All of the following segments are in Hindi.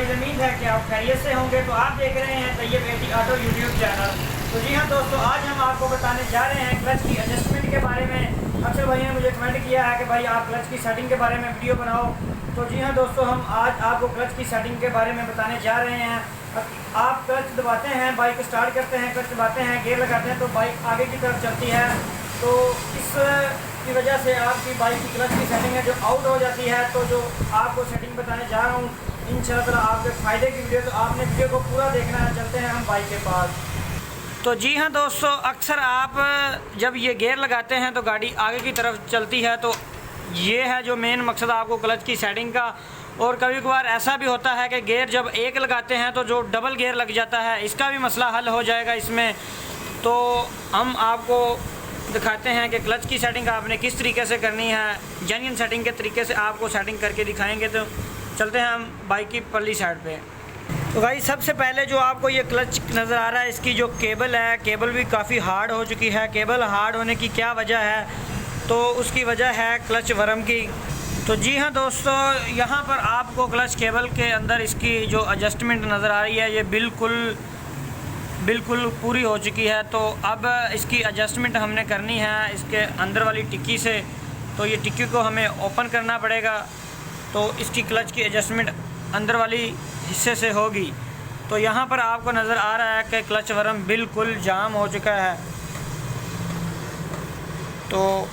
गाइस, उम्मीद है कि आप खैरियत से होंगे। तो आप देख रहे हैं Tayyab AT auto YouTube channel. तो जी हाँ दोस्तों, आज हम आपको बताने जा रहे हैं क्लच की एडजस्टमेंट के बारे में। अक्सर भाई ने मुझे कमेंट किया है कि भाई आप क्लच की सेटिंग के बारे में वीडियो बनाओ। तो जी हाँ दोस्तों, हम आज आपको क्लच की सेटिंग के बारे में बताने जा रहे हैं। आप क्लच दबाते हैं, बाइक स्टार्ट करते हैं, क्लच दबाते हैं, गियर लगाते हैं तो बाइक आगे की तरफ चलती है। तो इस की वजह से आपकी बाइक की क्लच की सेटिंग है जो आउट हो जाती है। तो जो आपको सेटिंग बताने जा रहा हूँ इंशाअल्लाह आपके फ़ायदे की वीडियो, तो आपने वीडियो को पूरा देखना है। चलते हैं हम बाइक के पास। तो जी हाँ दोस्तों, अक्सर आप जब ये गियर लगाते हैं तो गाड़ी आगे की तरफ चलती है। तो ये है जो मेन मकसद आपको क्लच की सेटिंग का। और कभी कभार ऐसा भी होता है कि गियर जब एक लगाते हैं तो जो डबल गियर लग जाता है, इसका भी मसला हल हो जाएगा इसमें। तो हम आपको दिखाते हैं कि क्लच की सेटिंग आपने किस तरीके से करनी है। जेन्युइन सेटिंग के तरीके से आपको सेटिंग करके दिखाएंगे। तो चलते हैं हम बाइक की परली साइड पे। तो भाई सबसे पहले जो आपको ये क्लच नज़र आ रहा है, इसकी जो केबल है, केबल भी काफ़ी हार्ड हो चुकी है। केबल हार्ड होने की क्या वजह है? तो उसकी वजह है क्लच वर्म की। तो जी हाँ दोस्तों, यहाँ पर आपको क्लच केबल के अंदर इसकी जो एडजस्टमेंट नज़र आ रही है, ये बिल्कुल पूरी हो चुकी है। तो अब इसकी एडजस्टमेंट हमने करनी है इसके अंदर वाली टिक्की से। तो ये टिक्की को हमें ओपन करना पड़ेगा, तो इसकी क्लच की एडजस्टमेंट अंदर वाली हिस्से से होगी। तो यहाँ पर आपको नज़र आ रहा है कि क्लच वर्म बिल्कुल जाम हो चुका है। तो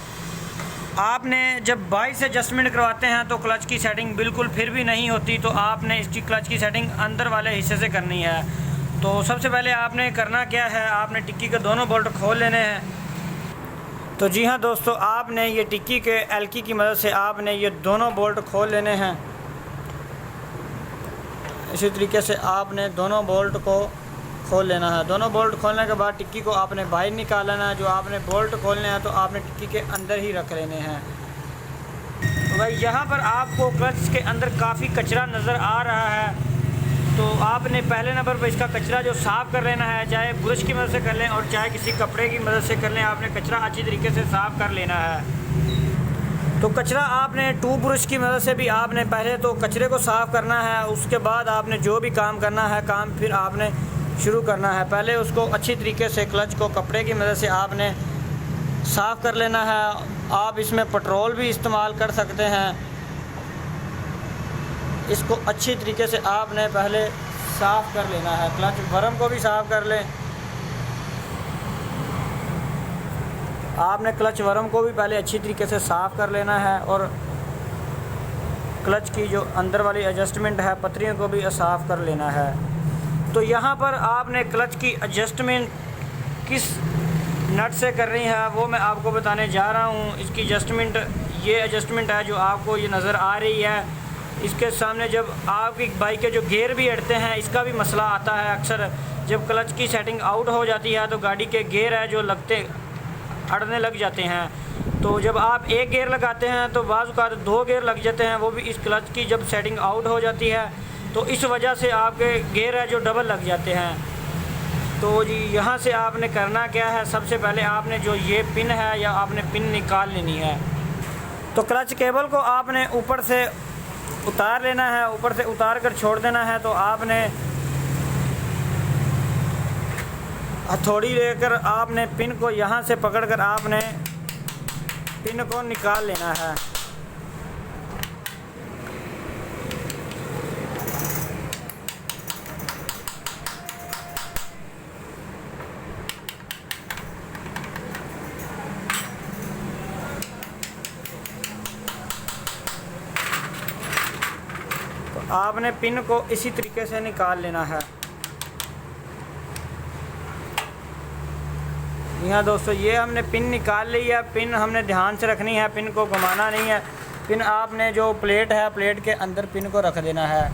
आपने जब बाइक से एडजस्टमेंट करवाते हैं तो क्लच की सेटिंग बिल्कुल फिर भी नहीं होती। तो आपने इसकी क्लच की सेटिंग अंदर वाले हिस्से से करनी है। तो सबसे पहले आपने करना क्या है, आपने टिक्की के दोनों बोल्ट खोल लेने हैं। तो जी हाँ दोस्तों, आपने ये टिक्की के एल्की की मदद से आपने ये दोनों बोल्ट खोल लेने हैं। इसी तरीके से आपने दोनों बोल्ट को खोल लेना है। दोनों बोल्ट खोलने के बाद टिक्की को आपने बाहर निकाल लेना है। जो आपने बोल्ट खोलने हैं तो आपने टिक्की के अंदर ही रख लेने हैं। तो भाई यहाँ पर आपको क्लच के अंदर काफ़ी कचरा नज़र आ रहा है। तो आपने पहले नंबर पर इसका कचरा जो साफ़ कर लेना है, चाहे ब्रश की मदद से कर लें और चाहे किसी कपड़े की मदद से कर लें। आपने कचरा अच्छी तरीके से साफ़ कर लेना है। तो कचरा आपने टूथ ब्रश की मदद से भी आपने पहले तो कचरे को साफ़ करना है। उसके बाद आपने जो भी काम करना है, काम फिर आपने शुरू करना है। पहले उसको अच्छी तरीके से क्लच को कपड़े की मदद से आपने साफ़ कर लेना है। आप इसमें पेट्रोल भी इस्तेमाल कर सकते हैं। इसको अच्छी तरीके से आपने पहले साफ़ कर लेना है। क्लच वर्म को भी साफ़ कर लें। आपने क्लच वर्म को भी पहले अच्छी तरीके से साफ़ कर लेना है और क्लच की जो अंदर वाली एडजस्टमेंट है, पत्रियों को भी साफ़ कर लेना है। तो यहाँ पर आपने क्लच की एडजस्टमेंट किस नट से करनी है वो मैं आपको बताने जा रहा हूँ। इसकी एडजस्टमेंट ये एडजस्टमेंट है जो आपको ये नज़र आ रही है। इसके सामने जब आपकी बाइक के जो गियर भी अड़ते हैं, इसका भी मसला आता है। अक्सर जब क्लच की सेटिंग आउट हो जाती है तो गाड़ी के गियर है जो अड़ने लग जाते हैं। तो जब आप एक गियर लगाते हैं तो बाज़ औक़ात दो गियर लग जाते हैं, वो भी इस क्लच की जब सेटिंग आउट हो जाती है तो इस वजह से आपके गियर है जो डबल लग जाते हैं। तो जी यहाँ से आपने करना क्या है, सबसे पहले आपने जो ये पिन है या आपने पिन निकाल लेनी है। तो क्लच केबल को आपने ऊपर से उतार लेना है, ऊपर से उतार कर छोड़ देना है। तो आपने हथौड़ी लेकर आपने पिन को यहाँ से पकड़कर आपने पिन को निकाल लेना है। तो आपने पिन को इसी तरीके से निकाल लेना है। यहाँ दोस्तों, ये हमने पिन निकाल ली है। पिन हमने ध्यान से रखनी है, पिन को घुमाना नहीं है। पिन आपने जो प्लेट है, प्लेट के अंदर पिन को रख देना है।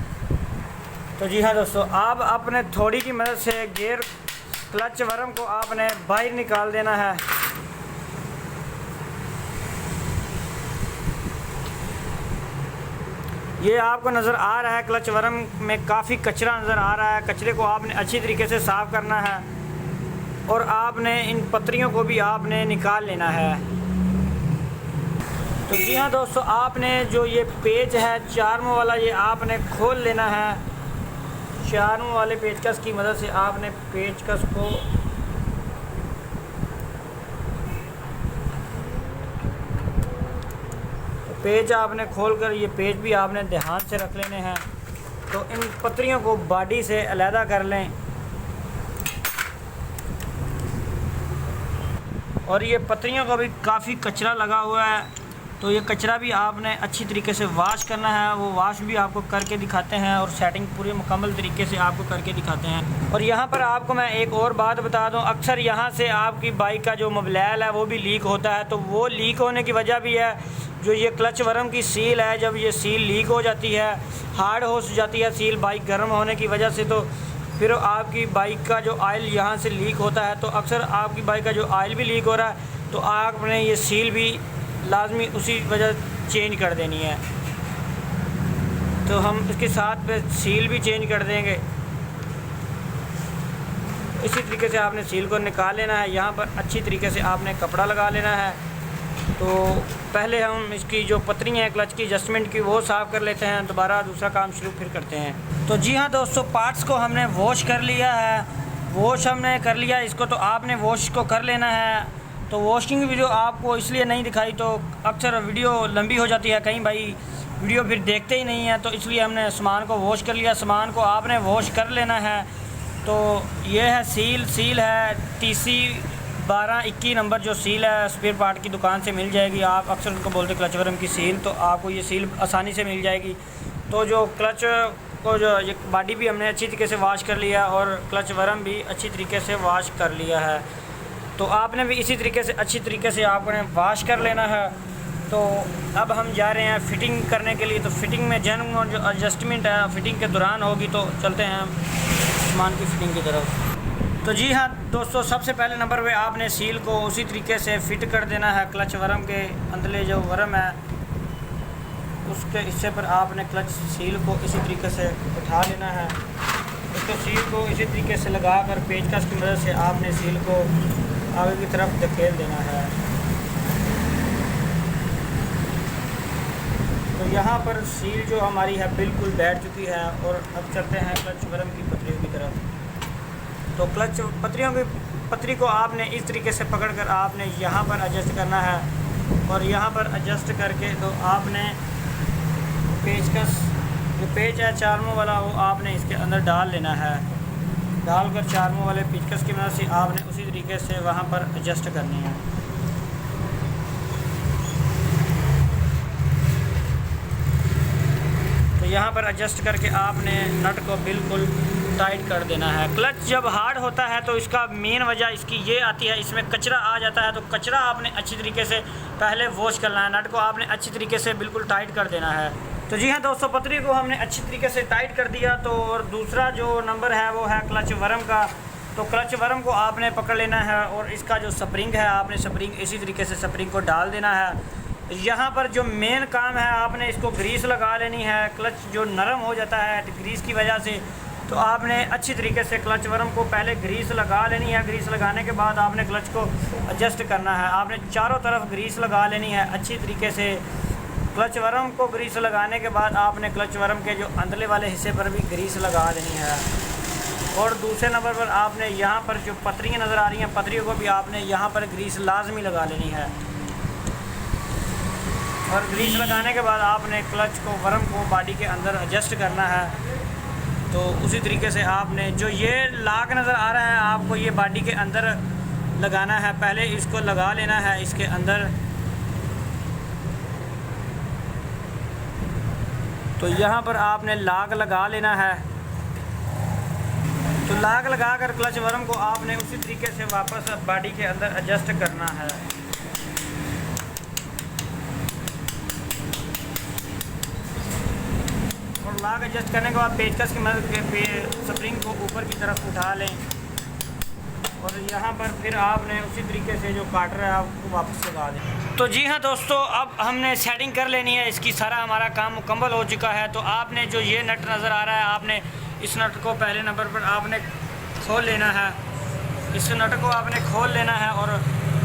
तो जी हाँ दोस्तों, आप अपने थोड़ी की मदद से गियर क्लच वर्म को आपने बाहर निकाल देना है। ये आपको नज़र आ रहा है क्लच वर्म में काफ़ी कचरा नज़र आ रहा है। कचरे को आपने अच्छी तरीके से साफ़ करना है और आपने इन पत्रियों को भी आपने निकाल लेना है। तो जी हाँ दोस्तों, आपने जो ये पेज है चार्म वाला, ये आपने खोल लेना है। चारों वाले पेचकस की मदद से आपने पेचकस को पेच आपने खोलकर ये पेच भी आपने ध्यान से रख लेने हैं। तो इन पत्रियों को बॉडी से अलहदा कर लें। और ये पत्रियों का भी काफ़ी कचरा लगा हुआ है, तो ये कचरा भी आपने अच्छी तरीके से वॉश करना है। वो वॉश भी आपको करके दिखाते हैं और सेटिंग पूरी मुकम्मल तरीके से आपको करके दिखाते हैं। और यहाँ पर आपको मैं एक और बात बता दूँ, अक्सर यहाँ से आपकी बाइक का जो मोबिल है वो भी लीक होता है। तो वो लीक होने की वजह भी है जो ये क्लच वर्म की सील है, जब ये सील लीक हो जाती है, हार्ड हो जाती है सील बाइक गर्म होने की वजह से, तो फिर आपकी बाइक का जो ऑयल यहाँ से लीक होता है। तो अक्सर आपकी बाइक का जो ऑयल भी लीक हो रहा है तो आपने ये सील भी लाजमी उसी वजह चेंज कर देनी है। तो हम इसके साथ पे सील भी चेंज कर देंगे। इसी तरीके से आपने सील को निकाल लेना है। यहाँ पर अच्छी तरीके से आपने कपड़ा लगा लेना है। तो पहले हम इसकी जो पत्रियाँ हैं क्लच की एडजस्टमेंट की वो साफ़ कर लेते हैं, दोबारा दूसरा काम शुरू फिर करते हैं। तो जी हाँ दोस्तों, पार्ट्स को हमने वॉश कर लिया है। वॉश हमने कर लिया इसको, तो आपने वॉश को कर लेना है। तो वॉशिंग वीडियो आपको इसलिए नहीं दिखाई, तो अक्सर वीडियो लंबी हो जाती है, कहीं भाई वीडियो फिर देखते ही नहीं है, तो इसलिए हमने सामान को वॉश कर लिया। सामान को आपने वॉश कर लेना है। तो ये है सील है TC 1221 नंबर जो सील है, स्पेयर पार्ट की दुकान से मिल जाएगी। आप अक्सर उनको बोलते क्लच वर्म की सील, तो आपको ये सील आसानी से मिल जाएगी। तो जो क्लच को जो ये बॉडी भी हमने अच्छी तरीके से वॉश कर लिया और क्लच वर्म भी अच्छी तरीके से वॉश कर लिया है। तो आपने भी इसी तरीके से अच्छी तरीके से आपने वॉश कर लेना है। तो अब हम जा रहे हैं फ़िटिंग करने के लिए। तो फ़िटिंग में जो एडजस्टमेंट है फ़िटिंग के दौरान होगी। तो चलते हैं सामान की फ़िटिंग की तरफ। तो जी हाँ दोस्तों, सबसे पहले नंबर पे आपने सील को उसी तरीके से फ़िट कर देना है। क्लच वर्म के अंदर जो वर्म है उसके हिस्से पर आपने क्लच सील को इसी तरीके से उठा लेना है। उसको सील को इसी तरीके से लगाकर पेचकस की मदद से आपने सील को आगे की तरफ धकेल देना है। तो यहाँ पर सील जो हमारी है बिल्कुल बैठ चुकी है। और अब चलते हैं क्लच वर्म की पत्रियों की तरफ। तो क्लच पत्री को आपने इस तरीके से पकड़कर आपने यहाँ पर एडजस्ट करना है। और यहाँ पर एडजस्ट करके तो आपने पेचकस जो पेच है चारमों वाला वो आपने इसके अंदर डाल लेना है। डालकर चारमों वाले पेचकस की मदद से आपने उसी तरीके से वहाँ पर एडजस्ट करनी है। तो यहाँ पर एडजस्ट करके आपने नट को बिल्कुल टाइट कर देना है। क्लच जब हार्ड होता है तो इसका मेन वजह इसकी ये आती है, इसमें कचरा आ जाता है। तो कचरा आपने अच्छी तरीके से पहले वॉश करना है। नट को आपने अच्छी तरीके से बिल्कुल टाइट कर देना है। तो जी हाँ दोस्तों, पतरी को हमने अच्छी तरीके से टाइट कर दिया। तो और दूसरा जो नंबर है वो है क्लच वर्म का। तो क्लच वर्म को आपने पकड़ लेना है और इसका जो स्प्रिंग है आपने स्प्रिंग इसी तरीके से स्प्रिंग को डाल देना है। यहाँ पर जो मेन काम है आपने इसको ग्रीस लगा लेनी है। क्लच जो नरम हो जाता है ग्रीस की वजह से, तो आपने अच्छी तरीके से क्लच वर्म को पहले ग्रीस लगा लेनी है। ग्रीस लगाने के बाद आपने क्लच को एडजस्ट करना है। आपने चारों तरफ ग्रीस लगा लेनी है अच्छी तरीके से। क्लच वर्म को ग्रीस लगाने के बाद आपने क्लच वर्म के जो अंदरले वाले हिस्से पर भी ग्रीस लगा लेनी है। और दूसरे नंबर पर आपने यहाँ पर जो पत्रियाँ नज़र आ रही हैं, पत्रियों को भी आपने यहाँ पर ग्रीस लाजमी लगा लेनी है। और ग्रीस लगाने के बाद आपने क्लच को वर्म को बॉडी के अंदर एडजस्ट करना है। तो उसी तरीके से आपने जो ये लाक नज़र आ रहा है आपको ये बॉडी के अंदर लगाना है। पहले इसको लगा लेना है इसके अंदर। तो यहाँ पर आपने लाग लगा लेना है। तो लाग लगाकर क्लच वर्म को आपने उसी तरीके से वापस बॉडी के अंदर एडजस्ट करना है। और लाग एडजस्ट करने के बाद पेचकस की मदद से स्प्रिंग को ऊपर की तरफ उठा लें। और यहाँ पर फिर आपने उसी तरीके से जो काटर है आपको वापस लगा दें। तो जी हाँ दोस्तों, अब हमने सेटिंग कर लेनी है इसकी। सारा हमारा काम मुकम्मल हो चुका है। तो आपने जो ये नट नज़र आ रहा है आपने इस नट को पहले नंबर पर आपने खोल लेना है। इस नट को आपने खोल लेना है और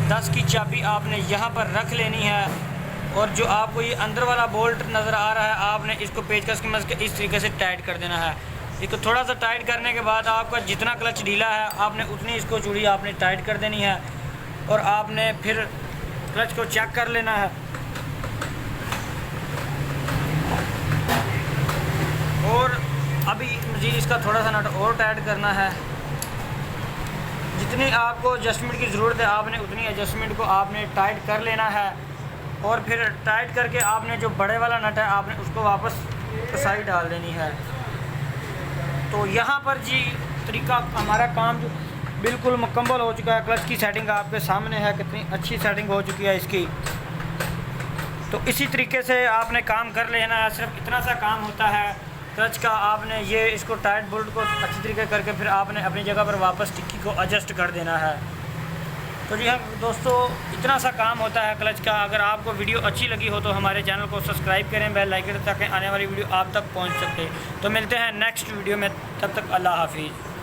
10 की चाबी आपने यहाँ पर रख लेनी है। और जो आपको ये अंदर वाला बोल्ट नज़र आ रहा है आपने इसको पेचकस की मदद से इस तरीके से टाइट कर देना है। इसको थोड़ा सा टाइट करने के बाद आपका जितना क्लच ढीला है आपने उतनी इसको चूड़ी आपने टाइट कर देनी है और आपने फिर क्लच को चेक कर लेना है। और अभी मज़ीद इसका थोड़ा सा नट और टाइट करना है। जितनी आपको एडजस्टमेंट की ज़रूरत है आपने उतनी एडजस्टमेंट को आपने टाइट कर लेना है और फिर टाइट करके आपने जो बड़े वाला नट है आपने उसको वापस साइड डाल देनी है। तो यहाँ पर जी तरीका हमारा काम जो बिल्कुल मुकम्मल हो चुका है। क्लच की सेटिंग आपके सामने है, कितनी अच्छी सेटिंग हो चुकी है इसकी। तो इसी तरीके से आपने काम कर लेना है। सिर्फ इतना सा काम होता है क्लच का, आपने ये इसको टाइट बोल्ट को अच्छी तरीके करके फिर आपने अपनी जगह पर वापस टिक्की को एडजस्ट कर देना है। तो जी हाँ दोस्तों, इतना सा काम होता है क्लच का। अगर आपको वीडियो अच्छी लगी हो तो हमारे चैनल को सब्सक्राइब करें, बेल आइकन ताकि आने वाली वीडियो आप तक पहुंच सके। तो मिलते हैं नेक्स्ट वीडियो में, तब तक अल्लाह हाफिज़।